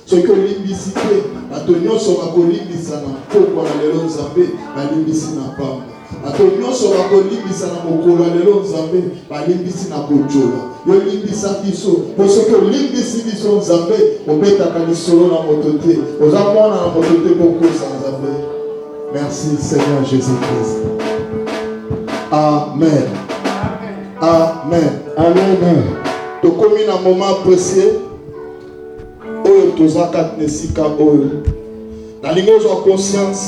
Ce que l'imbicité, Antonio sera colimbisa na poko na lelo nzambe, na limbisi na pamba. Antonio sera colimbisa na mokolo na lelo nzambe, na limbisi na bojola. Yo limbisa biso, parce que limbisi biso nzambe, obetaka lisolo na motote. Oza mwana na motote beaucoup sa nzambe. Merci Seigneur Jésus-Christ. Amen. Amen. Amen. To komi na moment précieux. Oyo tozaka nesika oyo na lingo ozwa conscience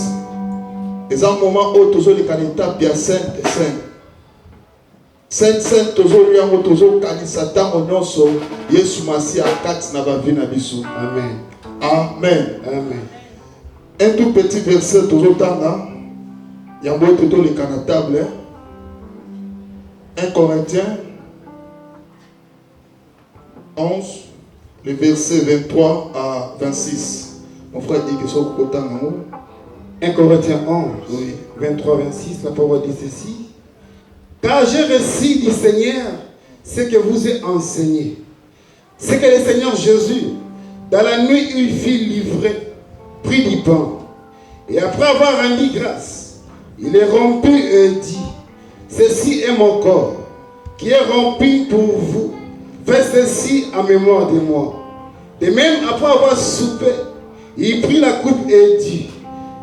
eza moment oyo tozoleka na étape ya sainte tozoli yango tozokanisa ntango nyonso Yesu Masiya akati na bavi na biso. Amen. Amen. Amen. Un tout petit verset tozotanga yango oyo tozoleka na table 1 Corinthiens 11 le verset 23 à 26. Mon frère dit que c'est au côté en haut. 1 Corinthiens 11, oui. 23-26, la parole dit ceci. Car j'ai reçu du Seigneur ce que vous ai enseigné. C'est que le Seigneur Jésus, dans la nuit où il fut livré, prit du pain. Et après avoir rendu grâce, il est rompu et dit, ceci est mon corps, qui est rompu pour vous. Faites ceci en mémoire de moi. De même, après avoir soupé, il prit la coupe et dit,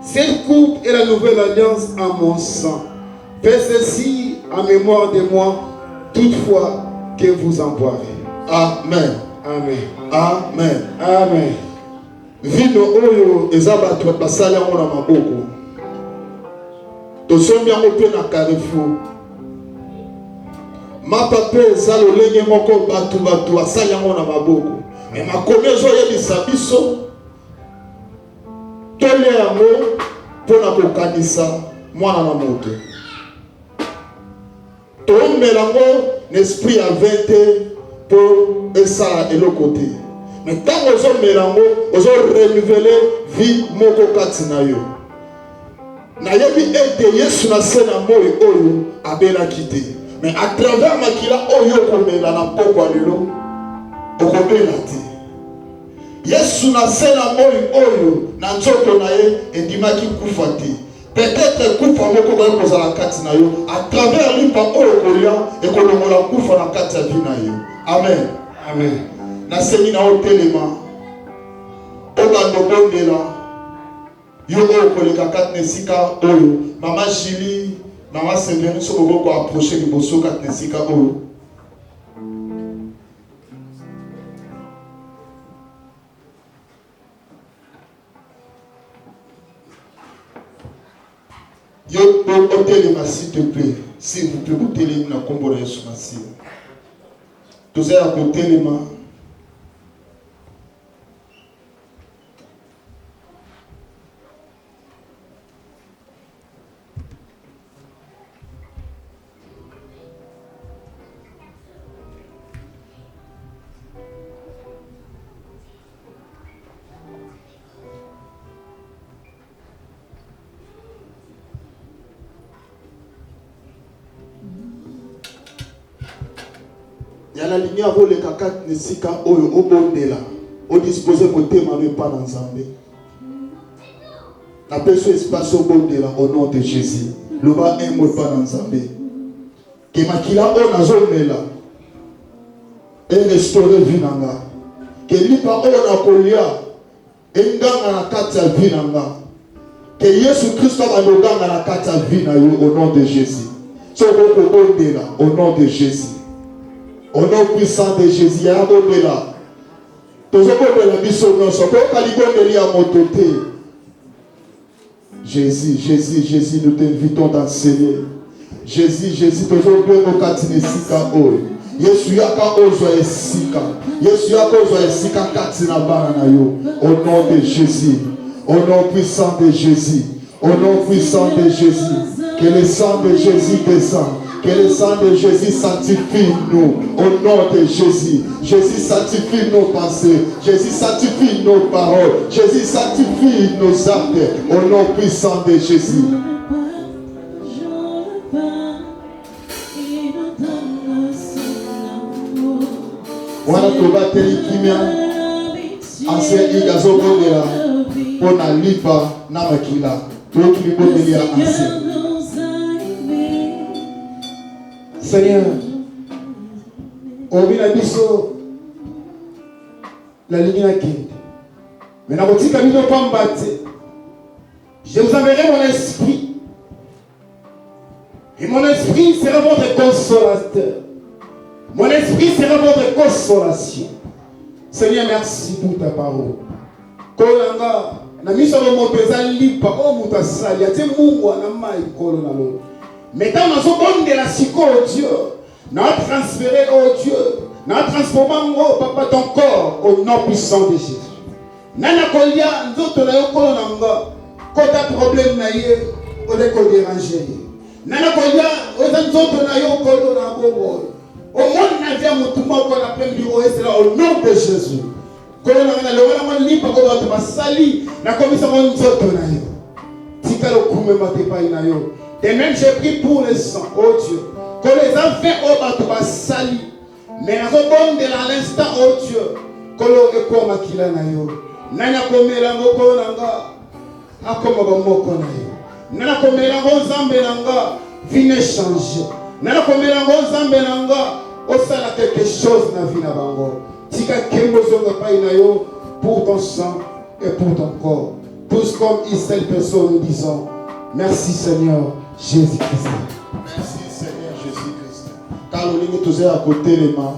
cette coupe est la nouvelle alliance en mon sang. Faites ceci en mémoire de moi, toutefois que vous en boirez. Amen. Amen. Amen. Amen. Vino oyo ezaba to basala yango na maboko. Tosombi yango pe na Carrefour. Mapape eza lolenge moko batu asali yango na maboko. Mais makomi ezoyebisa biso tole yango mpona kokanisa mwana na moto. Tomela yango n'esprit ya vete po esala eloko te. Mais ntango ozomela yango ozorenouveler vie moko kati na yo. Nayebi ete Yesu na se na moi oyo abelaki te. Mais à travers makila oyo komela na poko lelo okobela te. Yesu na se na moi oyo na nzoto na ye endimaki kufa te. Peut-être kufa moko ko kozala kati na yo à travers lipa oyo kolia ekolongola kufa na kati ya vie na yo. Amen. Amen. Na seni na otelema obando bondela yo oyo koleka kati na esika oyo mama Julie Maman Sévérine, si vous voulez approcher le bosso kat nesika oyo. Yo otelema s'il te plaît. S'il vous plaît, vous telema na kombo na Yesu Masiya. Tozala kotelema. Il y a la lumière pour les caca nesika oyo obondela. O disposer côté manu pas dans Zambé. La personne espace obondela au nom de Jésus. Le bas un mot pas dans Zambé. Que makila o nazomela. Et restaurer vinanga. Que lipa o na kolia. Enganga na kati ya vinanga. Que Jésus Christ va nous gagner la kati ya vina au nom de Jésus. Au nom de Jésus. Au nom puissant de Jésus. Il y a un bon là. Jésus, Jésus, Jésus, nous t'invitons d'enseigner. Jésus, Jésus, toujours bien au katinesika o. Yesu yaka ozo esika. Yesu yaka ozo esika katina bana yo. Au nom de Jésus. Au nom puissant de Jésus. Au nom puissant de Jésus. Que le sang de Jésus descende. Que le sang de Jésus sanctifie nous. Au nom de Jésus. Jésus sanctifie nos pensées. Jésus sanctifie nos paroles. Jésus sanctifie nos actes. Au nom puissant de Jésus. Voilà que va te likimia. Ancien igazo bondela. Pona lipa na makila. Donc il bondelia ancien. Seigneur, on vit la biso la ligne à Kinde. Mais dans votre cabinet, je vous enverrai mon esprit. Et mon esprit sera votre consolateur. Mon esprit sera votre consolation. Seigneur, merci pour ta parole. Kolanga, na miso mo pesa lipa o mutasali ate Mungu na mai kolo na lo. Mais quand nous avons de la psycho, oh Dieu, nous avons transféré, oh Dieu, nous avons transformé, oh Papa, ton corps au nom puissant de Jésus. Nana kolia, nous avons un problème, on est dérangé. Nana kolia, nous avons au monde, nous avons tout le monde qu'on appelle du haut, c'est là au nom de Jésus. Quand on a le livre, on va salir, la commission de nous autres. Tika le coup, même pas inayo. Et même j'ai pris pour le sang, oh Dieu, que les enfants au bateau va salir. Mais nous avons de l'instant, oh Dieu, que l'on est comme Akila Nayo. Nana comme la moko nanga, akoma moko nayo. Nana comme la rozambe nanga, vine changer. Nana comme la rozambe nanga, osala quelque chose na vie na bango. Tika kembo zonga pa inayo pour ton sang et pour ton corps. Tous comme une seule personne nous disons, merci Seigneur. Jésus-Christ. Merci Seigneur Jésus-Christ. Car nous sommes tous à côté des mains.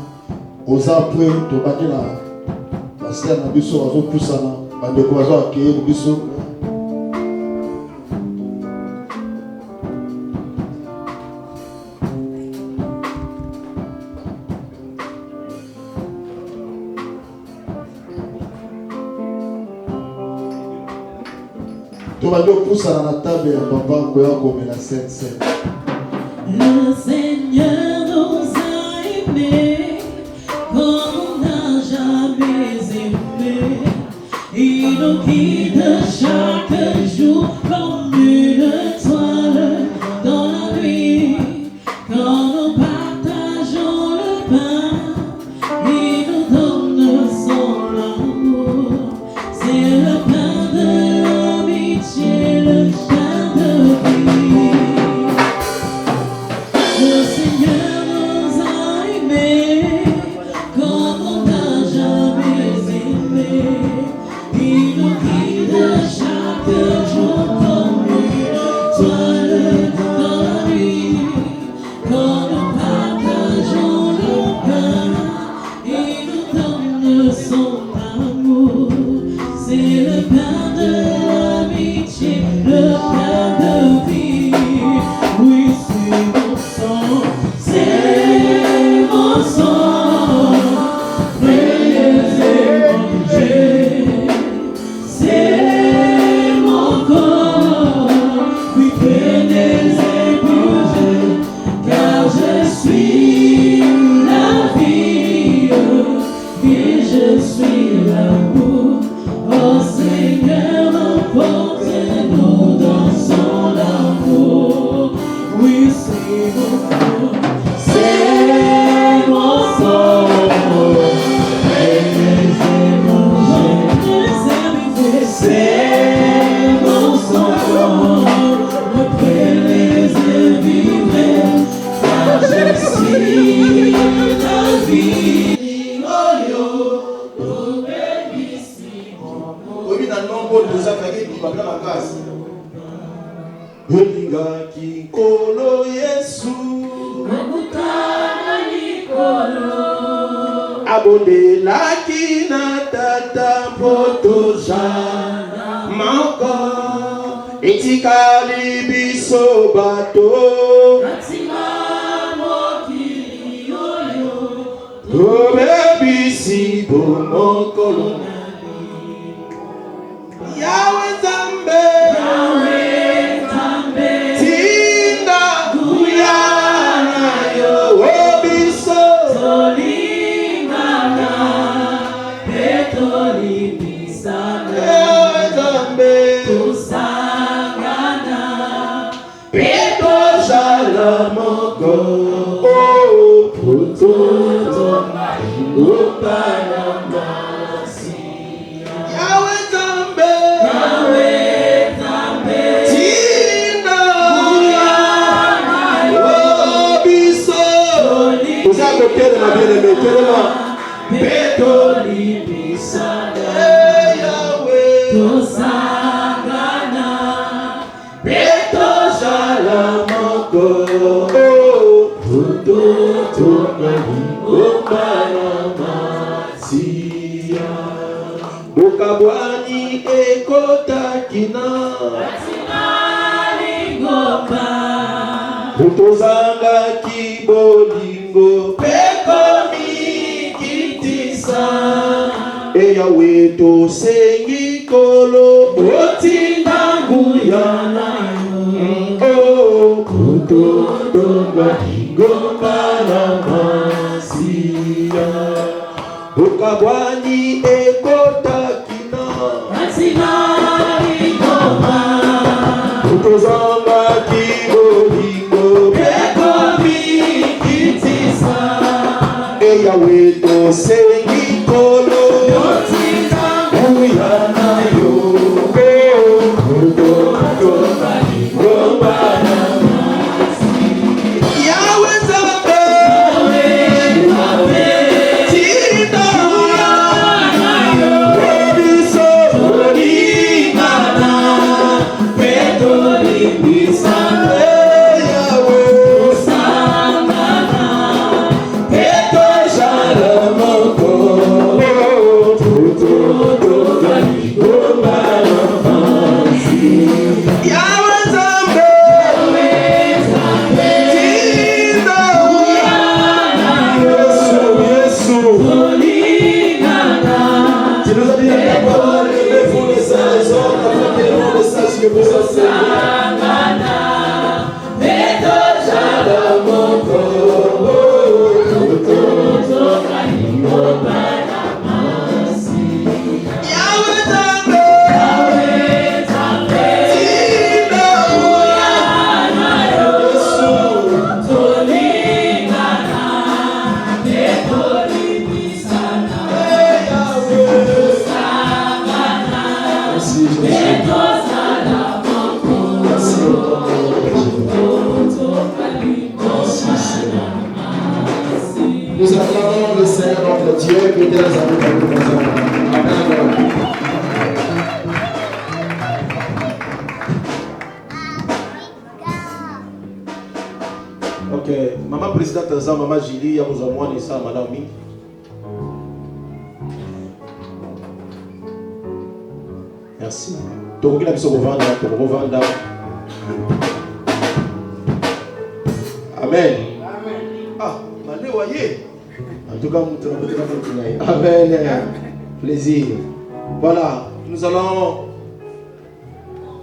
Aux après, tu vas dire la pasteur n'a pas besoin de pousser là. Bande de oiseaux accueillir le biseau. Tu vas dire pousser à la table et papa comme la scène. Le Seigneur nous a aimés comme on n'a jamais aimé. Il nous guide chaque jour comme une étoile dans la nuit. Quand nous partageons le pain, il nous donne son amour. C'est le pain de l'amitié, le pain de vie. Le Seigneur nous a aimés comme on n'a jamais aimé. Il nous guide chaque jour comme une étoile dans la nuit. Quand nous partageons le pain, il nous donne son amour. C'est le pain de l'amitié, le pain de vie. Oui, c'est mon sang, c'est mon sang. Prenez-le, mangez. C'est mon corps. Oui, prenez-le, buvez. Car je suis la vie et je suis l'amour. Oh Seigneur, emporte-nous dans son amour. Oui, c'est mon sang, c'est mon sang. Kolo Yesu abonde laki na tata potoja mako etikali biso bato obebisi bomokolo Yawe Nzambe tinda kuyana yo obiso Bokabwani ekota kina Utozanga kibolingo pekomi kitisa Eya weto sengi kolo otinda nguyana Oh kuto tonga gomba na masia Bokabwani ekota kina Utozanga kibolingo pekomi kitisa Eya weto sengi kolo uyana yo Yawe Nzambe tinda uyana yo obiso olingana peto limbisana Yawe usangana peto shalamoko Yawe Nzambe tinda uyana Yesu Tu nous as dit dans ta parole, levez-vous les saints les hommes, afin que les messages que vous enseignez. Yawe Nzambe tinda uyana Nous acclamons le Seigneur notre Dieu, que Dieu les a Amen. Ok, maman présidente Zan, maman Julie, ya vous amouane ça, madame Mi. Merci. Donc, il a mis son revendre. Amen. Ah, vous voyez. En tout cas, Amen. Plaisir. Voilà, nous allons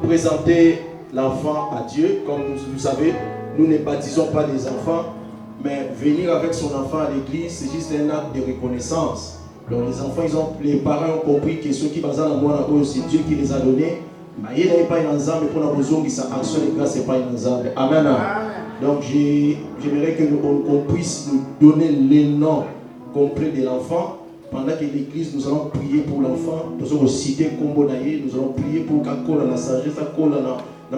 présenter l'enfant à Dieu. Comme vous savez, nous ne baptisons pas des enfants, mais venir avec son enfant à l'église, c'est juste un acte de reconnaissance. Donc les enfants, les parents ont compris que ceux qui basent dans moi, c'est Dieu qui les a donnés. Mais il n'y a pas un ensemble pour la raison qui sa action de grâce, c'est pas un ensemble. Amen. Donc j'aimerais qu'on puisse nous donner les noms complets de l'enfant. Pendant que l'église, nous allons prier pour l'enfant. Nous allons citer Kombo Naye, nous allons prier pour Kakola, la sagesse, la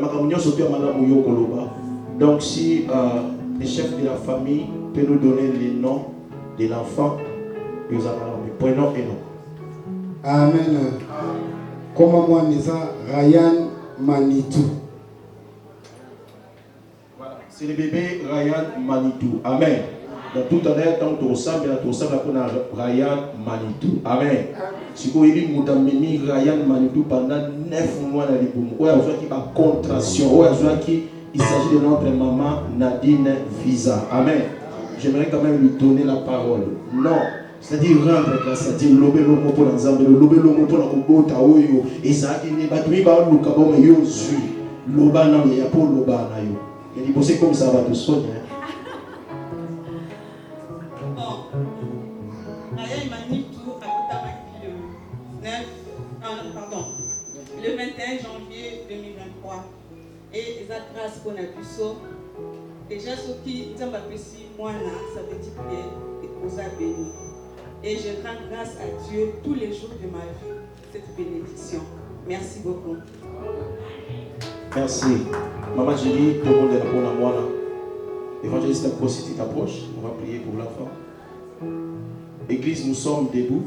communion, surtout à Madame Mouyo Koloba. Donc si le chef de la famille peut nous donner les noms de l'enfant, nous allons les prénoms et noms. Amen. Comment moi, Nisa Ryan Manitou. Voilà, c'est le bébé Ryan Manitou. Amen. Dans tout en air, tant que tu ressembles, Ryan Manitou. Amen. Si vous avez mis Ryan Manitou pendant 9 mois dans les boum, il y a une contraction, il s'agit de notre maman Nadine Visa. Amen. J'aimerais quand même lui donner la parole. Non. C'est-à-dire rendre grâce, c'est-à-dire lober l'homme pour l'ensemble, lober l'homme pour la kubota oyo, et ça il n'est pas tout ba luka bon yo zui, loba na ya pour loba na yo. Il dit c'est comme ça va tout soigner. Bon, Ryan Manitou a coupé le 21 janvier 2023 et la grâce qu'on a pu sauver. Déjà ce qui nous a apprécié moi ça veut dire que nous a béni. Et je rends grâce à Dieu tous les jours de ma vie, cette bénédiction. Merci beaucoup. Merci. Maman Julie, tout le monde est là pour la moi. Évangéliste Impositi t'approche. On va prier pour l'enfant. Église, nous sommes debout.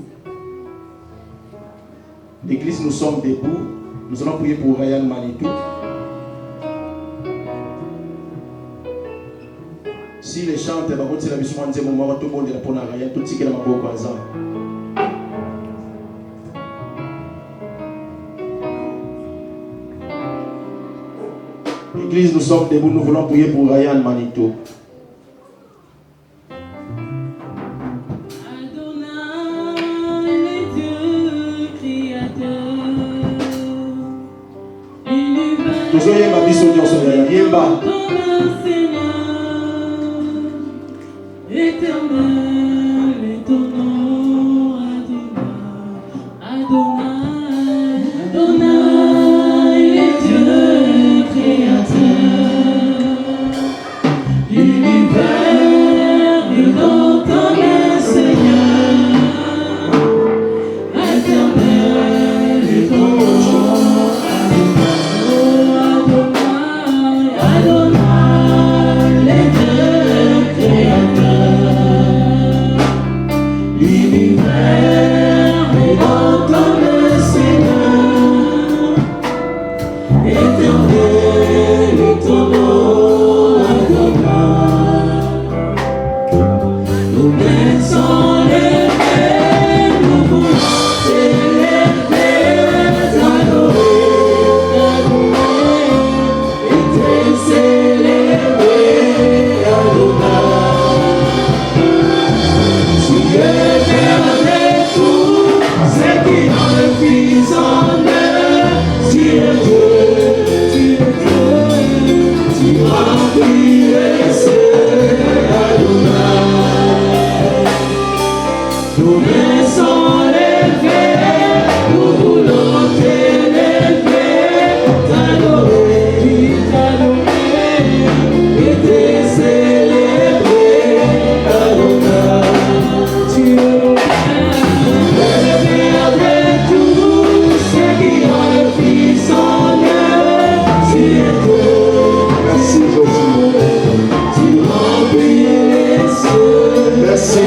L'église, nous sommes debout. Nous allons prier pour Ryan Manitou. Si les chants, tout le monde est là pour Ryan, tout ce qui est là pour exemple. Église, nous sommes debout, nous voulons prier pour Ryan Manitou. Nous avons ma vie sur Dieu, Éternel est ton nom, Adonai, Adonai est Dieu créateur. L'univers est dans ta main, Seigneur. Éternel est ton nom, Adonai, Adonai est Dieu créateur. L'univers est dans ta main, Seigneur. Éternel est ton nom, Adonai. Nos mains sont levées, nous voulons t'élever, t'adorer, et te célébrer, Adonai. Tu es nos mains sont levées, nous voulons t'élever, t'adorer, et te célébrer, Adonai. Tu es le Père de tous ceux qui ont le Fils en eux. Tu es Dieu, merci Jésus. Tu remplis les cieux. Merci.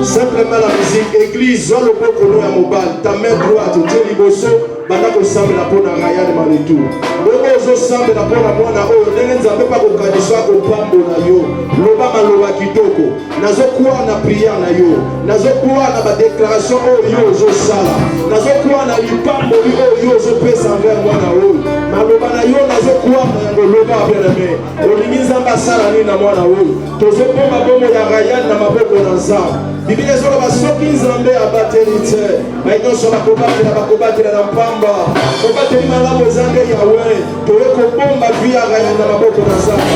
Simplement la musique, église, dans le beaucoup de mobile, ta main droite, Dieu liboso, bandako semble la peau d'un Ryan Manitou. Ozo semble la peau d'un moine, oh, n'est pas au Kadisha, au Pambo na yo, l'Obama Loa Kitoko, nazo quoi na prière na yo, nazo quoi na ba déclaration, oh yo, zo sala, nazo quoi na lipambo, oh yo, zo pèse envers moi na oh, maloba na yo, nazo quoi na yango loba bien aimé, olingiza mbasala ni na moi na oh, tozo pomba bomo ya Ryan na maboko na nzambe. Bibi ezola basoki nzambe abateli te bainyoso bakobatela na mpamba kobateli malamu ezange yawe toye kobomba vi ya Ryan na maboko na nzambe.